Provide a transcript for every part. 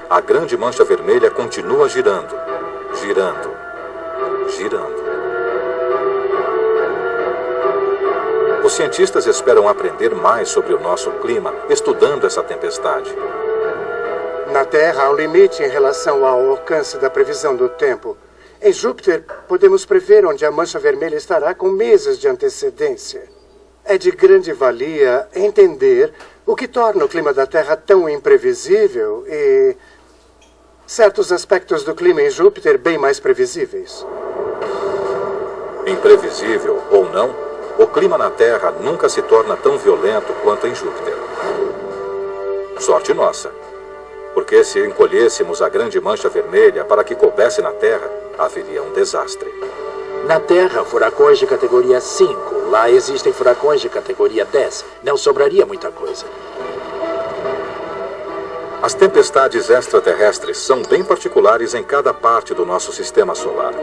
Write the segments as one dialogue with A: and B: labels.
A: a grande mancha vermelha continua girando, girando, girando. Os cientistas esperam aprender mais sobre o nosso clima, estudando essa tempestade.
B: Na Terra, há um limite em relação ao alcance da previsão do tempo. Em Júpiter, podemos prever onde a mancha vermelha estará com meses de antecedência. É de grande valia entender o que torna o clima da Terra tão imprevisível e certos aspectos do clima em Júpiter bem mais previsíveis.
A: Imprevisível ou não, o clima na Terra nunca se torna tão violento quanto em Júpiter. Sorte nossa, porque se encolhêssemos a grande mancha vermelha para que coubesse na Terra, haveria um desastre.
C: Na Terra, furacões de categoria 5. Lá existem furacões de categoria 10. Não sobraria muita coisa.
A: As tempestades extraterrestres são bem particulares em cada parte do nosso sistema solar.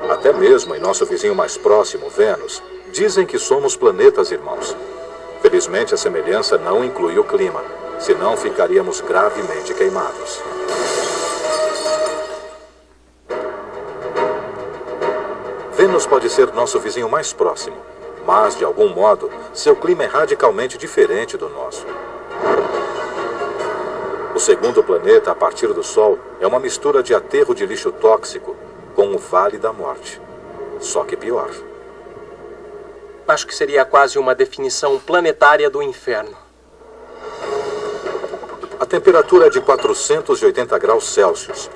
A: Até mesmo em nosso vizinho mais próximo, Vênus, dizem que somos planetas irmãos. Felizmente, a semelhança não inclui o clima, senão ficaríamos gravemente queimados. Vênus pode ser nosso vizinho mais próximo, mas, de algum modo, seu clima é radicalmente diferente do nosso. O segundo planeta, a partir do Sol, é uma mistura de aterro de lixo tóxico com o Vale da Morte. Só que pior.
D: Acho que seria quase uma definição planetária do inferno.
A: A temperatura é de 480 graus Celsius.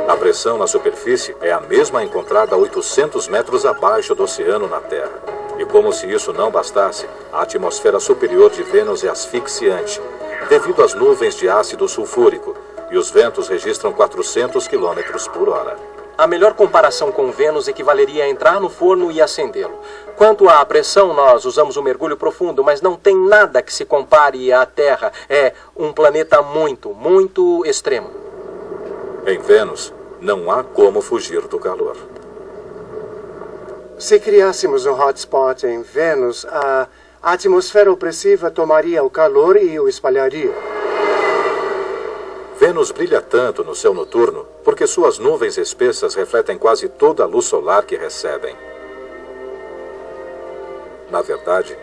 A: A pressão na superfície é a mesma encontrada a 800 metros abaixo do oceano na Terra. E como se isso não bastasse, a atmosfera superior de Vênus é asfixiante, devido às nuvens de ácido sulfúrico, e os ventos registram 400 km por hora.
D: A melhor comparação com Vênus equivaleria a entrar no forno e acendê-lo. Quanto à pressão, nós usamos um mergulho profundo, mas não tem nada que se compare à Terra. É um planeta muito, muito extremo.
A: Em Vênus, não há como fugir do calor.
B: Se criássemos um hotspot em Vênus, a atmosfera opressiva tomaria o calor e o espalharia.
A: Vênus brilha tanto no céu noturno porque suas nuvens espessas refletem quase toda a luz solar que recebem. Na verdade,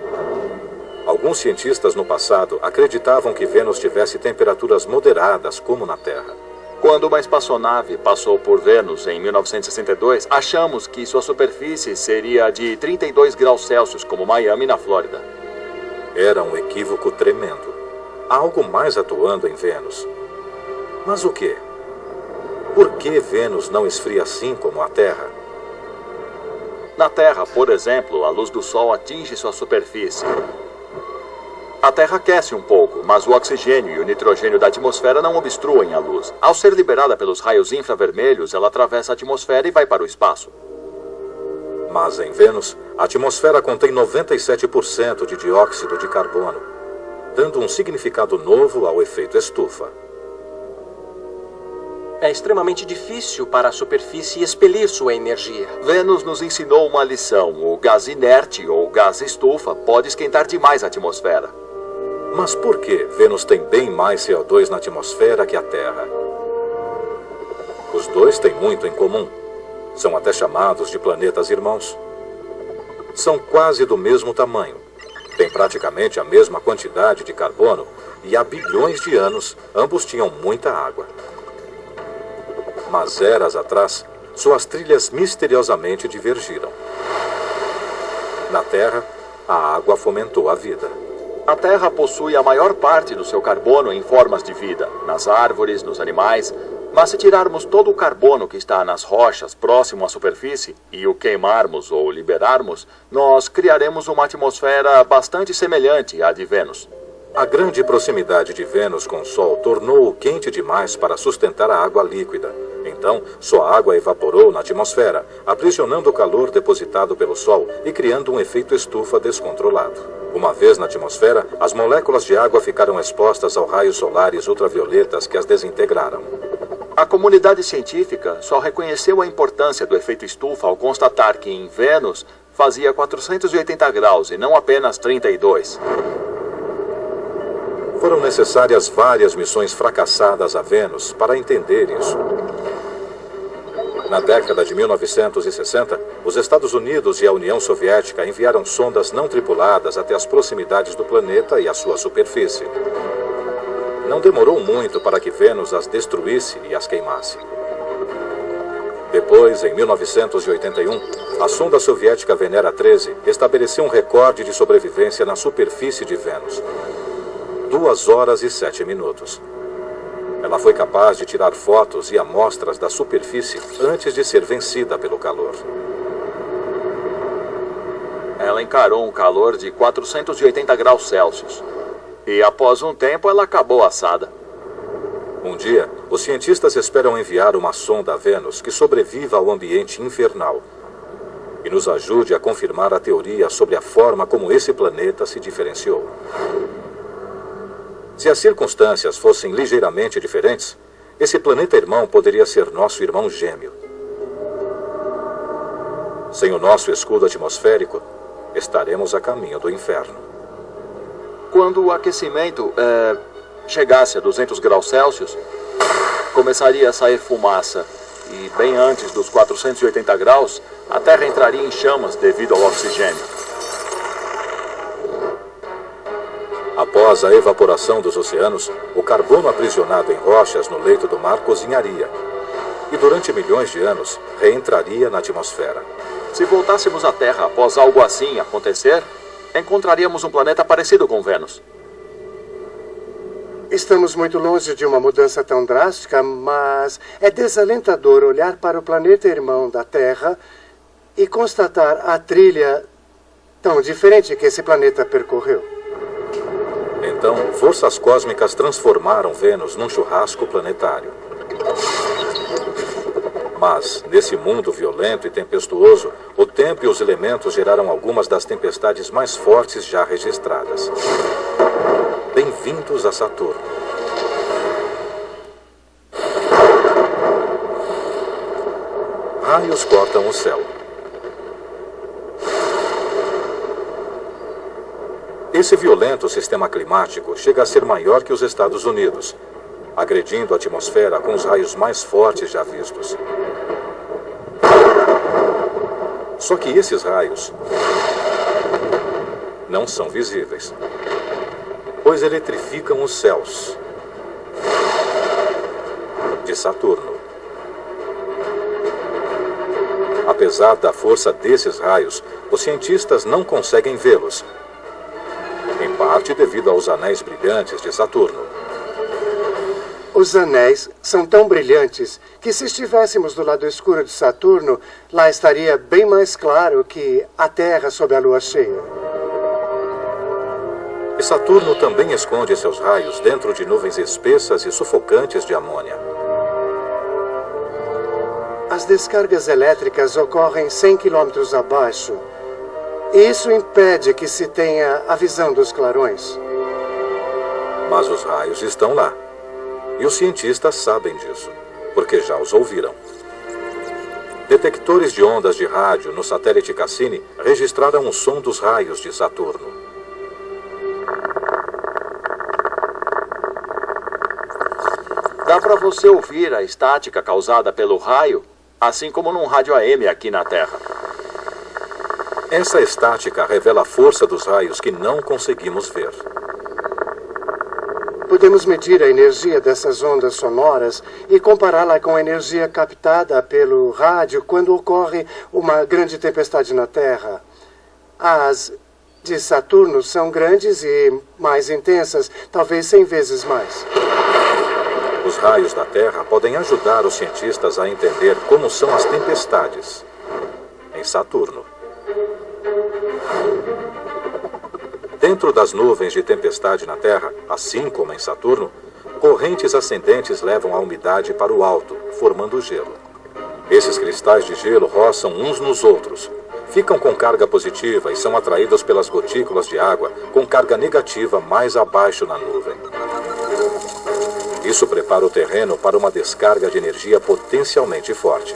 A: alguns cientistas no passado acreditavam que Vênus tivesse temperaturas moderadas como na Terra.
E: Quando uma espaçonave passou por Vênus em 1962, achamos que sua superfície seria de 32 graus Celsius, como Miami, na Flórida.
A: Era um equívoco tremendo. Há algo mais atuando em Vênus. Mas o quê? Por que Vênus não esfria assim como a Terra?
E: Na Terra, por exemplo, a luz do Sol atinge sua superfície. A Terra aquece um pouco, mas o oxigênio e o nitrogênio da atmosfera não obstruem a luz. Ao ser liberada pelos raios infravermelhos, ela atravessa a atmosfera e vai para o espaço.
A: Mas em Vênus, a atmosfera contém 97% de dióxido de carbono, dando um significado novo ao efeito estufa.
D: É extremamente difícil para a superfície expelir sua energia.
E: Vênus nos ensinou uma lição. O gás inerte, ou gás estufa, pode esquentar demais a atmosfera.
A: Mas por que Vênus tem bem mais CO2 na atmosfera que a Terra? Os dois têm muito em comum. São até chamados de planetas irmãos. São quase do mesmo tamanho. Têm praticamente a mesma quantidade de carbono e há bilhões de anos ambos tinham muita água. Mas eras atrás, suas trilhas misteriosamente divergiram. Na Terra, a água fomentou a vida.
E: A Terra possui a maior parte do seu carbono em formas de vida, nas árvores, nos animais. Mas se tirarmos todo o carbono que está nas rochas próximo à superfície e o queimarmos ou liberarmos, nós criaremos uma atmosfera bastante semelhante à de Vênus.
A: A grande proximidade de Vênus com o Sol tornou-o quente demais para sustentar a água líquida. Então, sua água evaporou na atmosfera, aprisionando o calor depositado pelo Sol e criando um efeito estufa descontrolado. Uma vez na atmosfera, as moléculas de água ficaram expostas aos raios solares ultravioletas que as desintegraram.
E: A comunidade científica só reconheceu a importância do efeito estufa ao constatar que em Vênus fazia 480 graus e não apenas 32.
A: Foram necessárias várias missões fracassadas a Vênus para entender isso. Na década de 1960, os Estados Unidos e a União Soviética enviaram sondas não tripuladas até as proximidades do planeta e a sua superfície. Não demorou muito para que Vênus as destruísse e as queimasse. Depois, em 1981, a sonda soviética Venera 13 estabeleceu um recorde de sobrevivência na superfície de Vênus. 2 horas e 7 minutos. Ela foi capaz de tirar fotos e amostras da superfície antes de ser vencida pelo calor.
E: Ela encarou um calor de 480 graus Celsius. E após um tempo, ela acabou assada.
A: Um dia, os cientistas esperam enviar uma sonda a Vênus que sobreviva ao ambiente infernal e nos ajude a confirmar a teoria sobre a forma como esse planeta se diferenciou. Se as circunstâncias fossem ligeiramente diferentes, esse planeta irmão poderia ser nosso irmão gêmeo. Sem o nosso escudo atmosférico, estaremos a caminho do inferno.
E: Quando o aquecimento chegasse a 200 graus Celsius, começaria a sair fumaça. E bem antes dos 480 graus, a Terra entraria em chamas devido ao oxigênio.
A: Após a evaporação dos oceanos, o carbono aprisionado em rochas no leito do mar cozinharia. E durante milhões de anos, reentraria na atmosfera.
E: Se voltássemos à Terra após algo assim acontecer, encontraríamos um planeta parecido com Vênus.
B: Estamos muito longe de uma mudança tão drástica, mas é desalentador olhar para o planeta irmão da Terra e constatar a trilha tão diferente que esse planeta percorreu.
A: Então, forças cósmicas transformaram Vênus num churrasco planetário. Mas, nesse mundo violento e tempestuoso, o tempo e os elementos geraram algumas das tempestades mais fortes já registradas. Bem-vindos a Saturno. Raios cortam o céu. Esse violento sistema climático chega a ser maior que os Estados Unidos, agredindo a atmosfera com os raios mais fortes já vistos. Só que esses raios não são visíveis, pois eletrificam os céus de Saturno. Apesar da força desses raios, os cientistas não conseguem vê-los, em parte devido aos anéis brilhantes de Saturno.
B: Os anéis são tão brilhantes que, se estivéssemos do lado escuro de Saturno, lá estaria bem mais claro que a Terra sob a lua cheia.
A: E Saturno também esconde seus raios dentro de nuvens espessas e sufocantes de amônia.
B: As descargas elétricas ocorrem 100 quilômetros abaixo. Isso impede que se tenha a visão dos clarões.
A: Mas os raios estão lá. E os cientistas sabem disso, porque já os ouviram. Detectores de ondas de rádio no satélite Cassini registraram o som dos raios de Saturno.
E: Dá para você ouvir a estática causada pelo raio, assim como num rádio AM aqui na Terra.
A: Essa estática revela a força dos raios que não conseguimos ver.
B: Podemos medir a energia dessas ondas sonoras e compará-la com a energia captada pelo rádio quando ocorre uma grande tempestade na Terra. As de Saturno são grandes e mais intensas, talvez 100 vezes mais.
A: Os raios da Terra podem ajudar os cientistas a entender como são as tempestades em Saturno. Dentro das nuvens de tempestade na Terra, assim como em Saturno, correntes ascendentes levam a umidade para o alto, formando gelo. Esses cristais de gelo roçam uns nos outros, ficam com carga positiva e são atraídos pelas gotículas de água com carga negativa mais abaixo na nuvem. Isso prepara o terreno para uma descarga de energia potencialmente forte.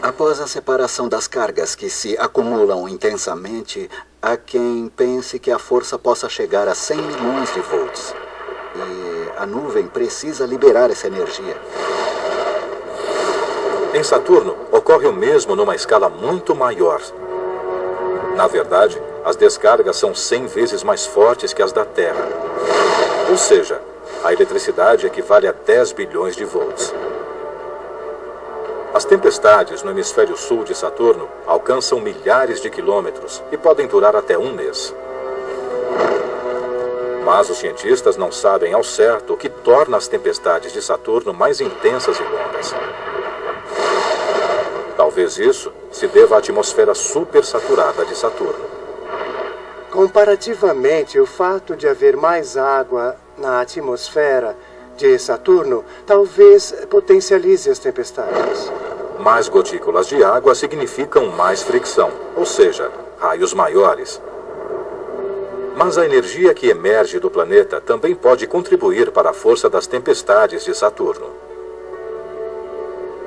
F: Após a separação das cargas que se acumulam intensamente, há quem pense que a força possa chegar a 100 milhões de volts. E a nuvem precisa liberar essa energia.
A: Em Saturno, ocorre o mesmo numa escala muito maior. Na verdade, as descargas são 100 vezes mais fortes que as da Terra. Ou seja, a eletricidade equivale a 10 bilhões de volts. As tempestades no hemisfério sul de Saturno alcançam milhares de quilômetros e podem durar até um mês. Mas os cientistas não sabem ao certo o que torna as tempestades de Saturno mais intensas e longas. Talvez isso se deva à atmosfera supersaturada de Saturno.
B: Comparativamente, o fato de haver mais água na atmosfera de Saturno talvez potencialize as tempestades.
A: Mais gotículas de água significam mais fricção, ou seja, raios maiores. Mas a energia que emerge do planeta também pode contribuir para a força das tempestades de Saturno.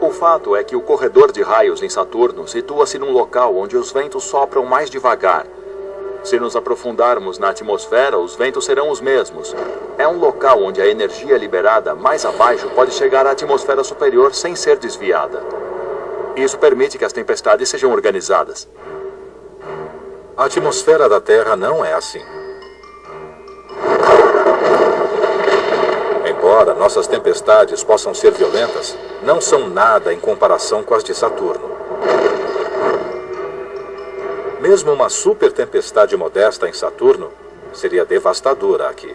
E: O fato é que o corredor de raios em Saturno situa-se num local onde os ventos sopram mais devagar. Se nos aprofundarmos na atmosfera, os ventos serão os mesmos. É um local onde a energia liberada mais abaixo pode chegar à atmosfera superior sem ser desviada. Isso permite que as tempestades sejam organizadas.
A: A atmosfera da Terra não é assim. Embora nossas tempestades possam ser violentas, não são nada em comparação com as de Saturno. Mesmo uma super tempestade modesta em Saturno seria devastadora aqui.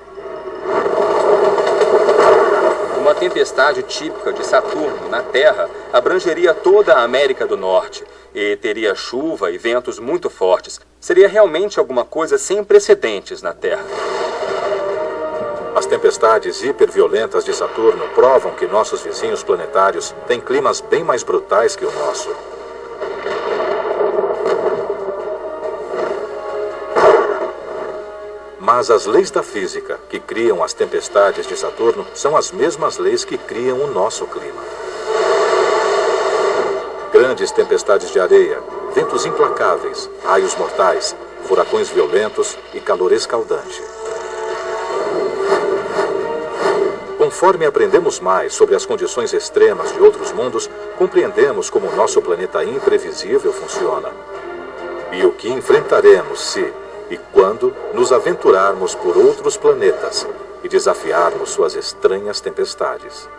G: Uma tempestade típica de Saturno na Terra abrangeria toda a América do Norte e teria chuva e ventos muito fortes. Seria realmente alguma coisa sem precedentes na Terra.
A: As tempestades hiperviolentas de Saturno provam que nossos vizinhos planetários têm climas bem mais brutais que o nosso. Mas as leis da física que criam as tempestades de Saturno são as mesmas leis que criam o nosso clima. Grandes tempestades de areia, ventos implacáveis, raios mortais, furacões violentos e calor escaldante. Conforme aprendemos mais sobre as condições extremas de outros mundos, compreendemos como o nosso planeta imprevisível funciona. E o que enfrentaremos se e quando nos aventurarmos por outros planetas e desafiarmos suas estranhas tempestades.